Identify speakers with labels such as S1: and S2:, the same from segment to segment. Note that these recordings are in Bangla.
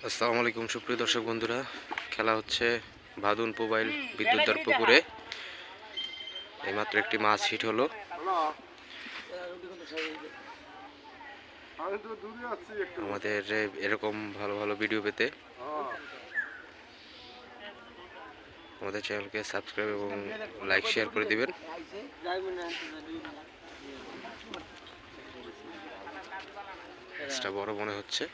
S1: আসসালামু আলাইকুম সুপ্রিয় দর্শক বন্ধুরা, খেলা হচ্ছে ভাদুন মোবাইল বিদ্যুৎদার পুকুরে। এইমাত্র একটি মাছ হিট হলো। আমাদের এরকম ভালো ভালো ভিডিও পেতে আমাদের চ্যানেলকে সাবস্ক্রাইব এবং লাইক শেয়ার করে দিবেন। মাছটা বড় মনে হচ্ছে।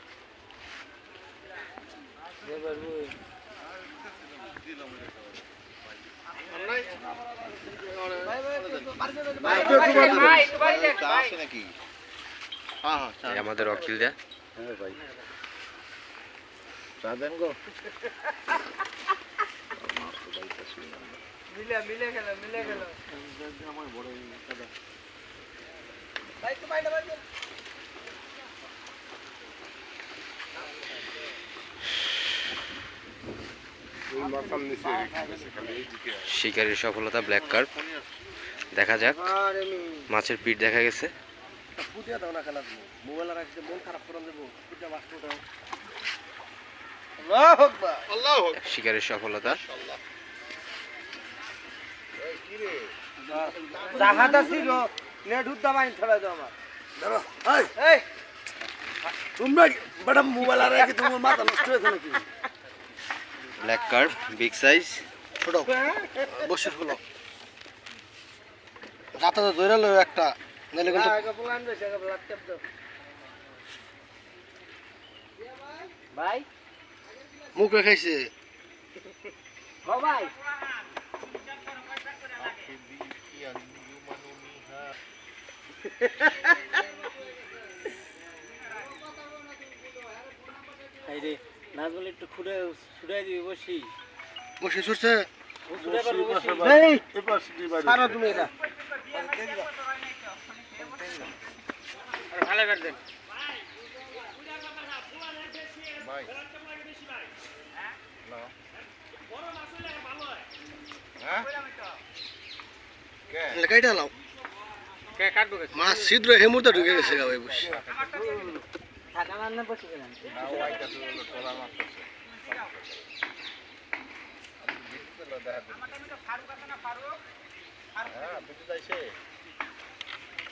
S1: আমাদের অকিল দা শিকারির সফলতা ব্ল্যাক কার্প। দেখা যাক, মাছের পিঠ দেখা গেছে। শিকারির সফলতা। Black carp big size.
S2: বসে হলো গাতা তো ধরে লো একটা নাইলে কিন্তু ভাই মুখে খাইছে ভাই রে নাচ বলে একটু খুঁড়ে ছুড়াই দিবি বসি বসে ছুটছে ভালো করে দেন মাছ ছিদ্র হে মুহূর্তে ঢুকে গেছে ভাই বসে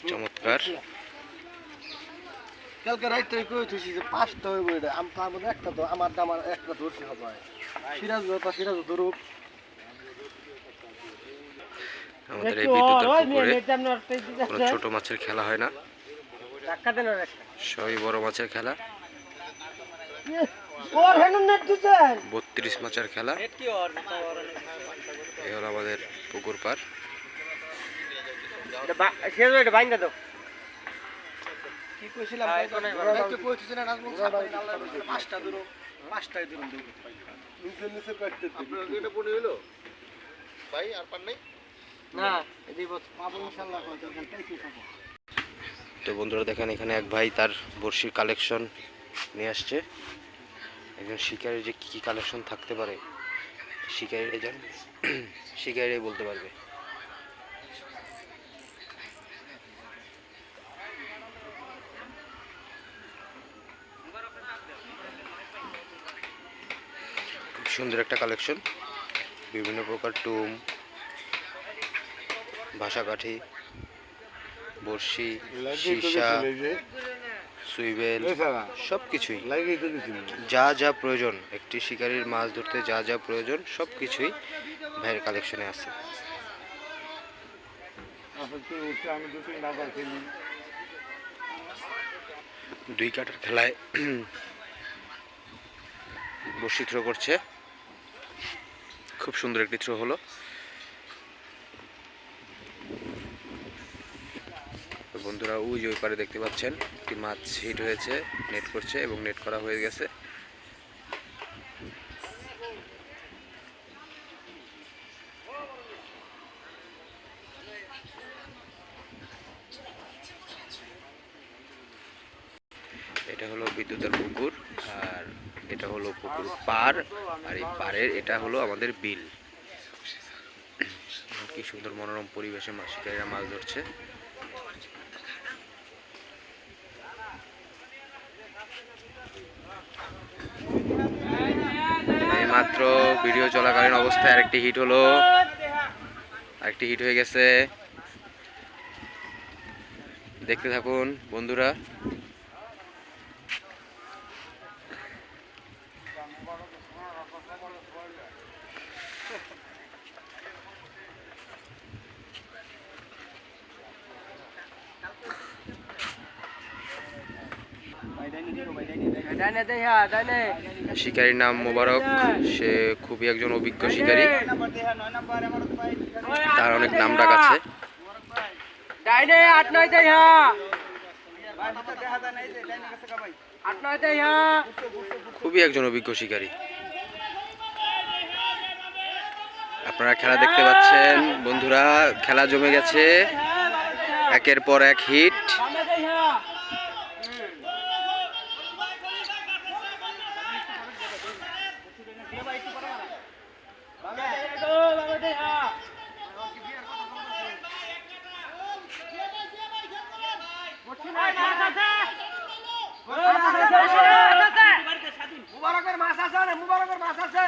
S1: চমৎকার।
S2: কালকে রাইতে কই থুছি যে পাঁচটা হইব এটা তার মধ্যে একটা তো আমার একটা ধরছি হবে সিরাজ ধরুক।
S1: আমাদের এই বিদ্যুতের পুকুরে কোনো ছোট মাছের খেলা হয় না, সবই বড় মাছের খেলা। 32 মাছের খেলা। এই হলো আমাদের পুকুর পার। তো বন্ধুরা দেখেন, এখানে এক ভাই তার বড়শির কালেকশন নিয়ে আসছে। একজন শিকারীর যে কি কালেকশন থাকতে পারে শিকারীরাই জানে, শিকারীরাই বলতে পারবে। খুব সুন্দর একটা কালেকশন, বিভিন্ন প্রকার টুম, ভাষাকাঠি, বড়শি, সীসা, সুইবেল, সবকিছুই যা যা প্রয়োজন একটি শিকারীর মাছ ধরতে যা যা প্রয়োজন সবকিছুই ভাইয়ের কালেকশনে আছে। দুই কাটার খেলায় বড়শি থ্রো করছে, খুব সুন্দর একটি থ্রো হলো। বন্ধুরা ওই যে ওই পারে দেখতে পাচ্ছেন একটি মাছ হিট হয়েছে, নেট করছে এবং নেট করা হয়ে গেছে। এটা হলো বিদ্যুতের পুকুর, আর এটা হলো পুকুর পার, আর এই পাড়ের এটা হলো আমাদের বিল। কি সুন্দর মনোরম পরিবেশে শিকারীরা মাছ ধরছে। মাত্র ভিডিও চলাকালীন অবস্থায় আরেকটি হিট হলো, আরেকটি হিট হয়ে গেছে। দেখতে থাকুন বন্ধুরা। শিকারীর নাম মোবারক, সে খুবই একজন অভিজ্ঞ শিকারী, তার অনেক নাম ডাক আছে। খুবই একজন অভিজ্ঞ শিকারী। আপনারা খেলা দেখতে পাচ্ছেন বন্ধুরা, খেলা জমে গেছে, একের পর এক হিট।
S2: মুবারকের মাছ আছে, মুবারকের মাছ আছে।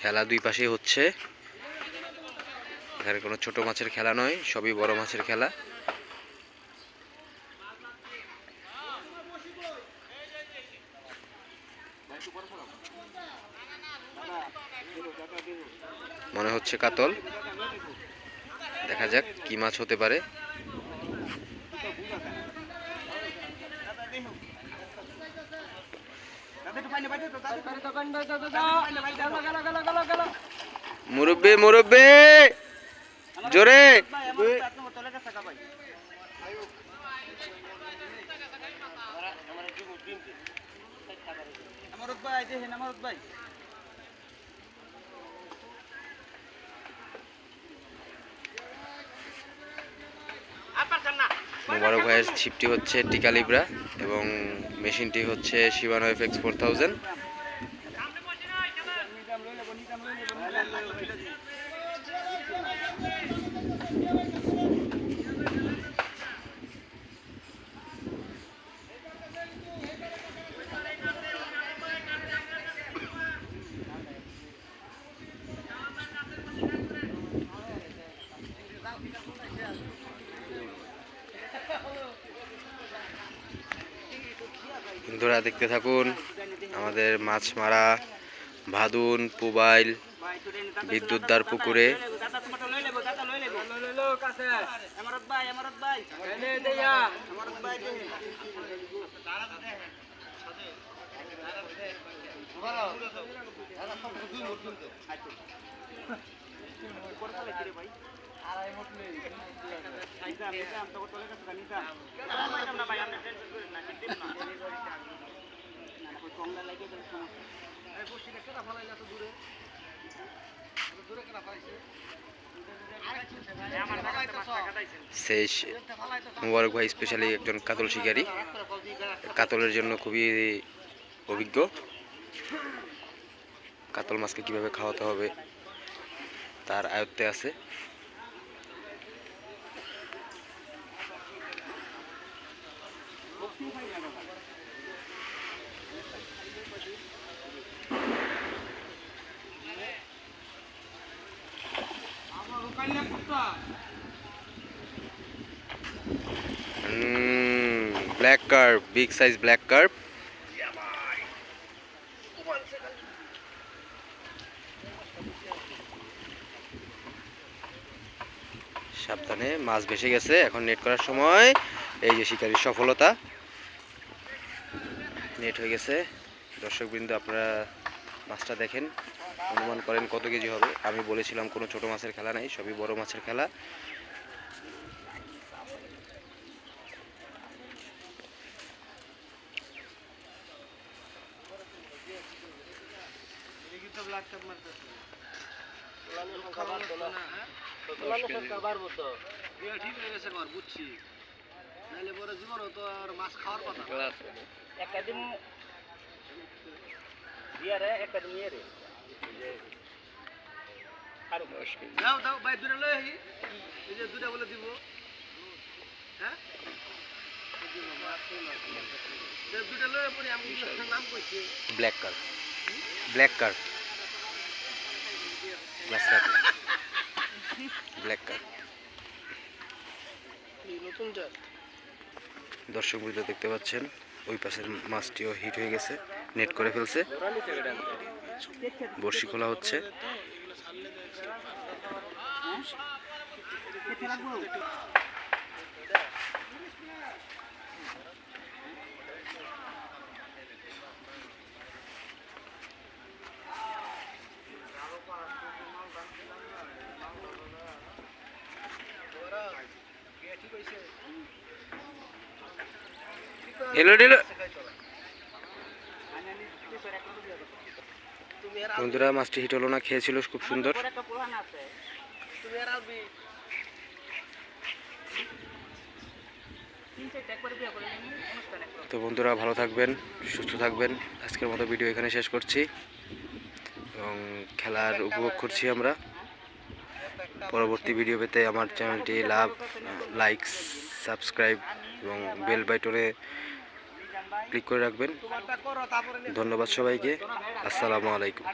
S1: খেলা দুই পাশেই হচ্ছে, এখানে কোনো ছোট মাছের খেলা নয়, সবই বড় মাছের খেলা। মনে হচ্ছে কাতল, দেখা যাক কি মাছ হতে পারে। মুরব্বি মুরব্বি জোরে। মোবারক ভাইয়ের ছিপটি হচ্ছে টিকালিব্রা এবং মেশিনটি হচ্ছে শিবানো এফএক্স 4000। বন্ধুরা দেখতে থাকুন আমাদের মাছ মারা ভাদুন পুবাইল বিদ্যুৎদার পুকুরে। শেষ মোবারক ভাই স্পেশালি একজন কাতল শিকারী, কাতলের জন্য খুবই অভিজ্ঞ। কাতল মাছকে কিভাবে খাওয়াতে হবে তার আয়ত্তে আছে। Black carp, big size black carp. সাবধানে, মাছ ভেসে গেছে, এখন নেট করার সময়। এই যে শিকারীর সফলতা, নেট হয়ে গেছে। দর্শকবৃন্দ আপনারা মাছটা দেখেন, অনুমান করেন কত কেজি হবে। আমি বলেছিলাম কোনো ছোট মাছের খেলা নাই, সবই বড় মাছের খেলা।
S2: দাও দাও ভাই দুটো লই আহি এই যে দুটো বলে দিব হ্যাঁ দুটো লই পরে আমি নাম কইছি
S1: ব্ল্যাক কার ব্ল্যাক কার ব্ল্যাক কার
S2: নতুন জাত
S1: দর্শক বৃন্দ দেখতে পাচ্ছেন ওই পাশের মাছটিও হিট হয়ে গেছে, নেট করে ফেলছে, বড়শি খোলা হচ্ছে। এলো এলো বন্ধুরা, মাছটি হিট হলো না, খেয়েছিল খুব সুন্দর। তো বন্ধুরা ভালো থাকবেন, সুস্থ থাকবেন। আজকের মতো ভিডিও এখানে শেষ করছি এবং খেলার উপভোগ করছি আমরা। পরবর্তী ভিডিও পেতে আমার চ্যানেলটি লাইক, সাবস্ক্রাইব এবং বেল বাটনে ক্লিক করে রাখবেন। ধন্যবাদ সবাইকে। আসসালামু আলাইকুম।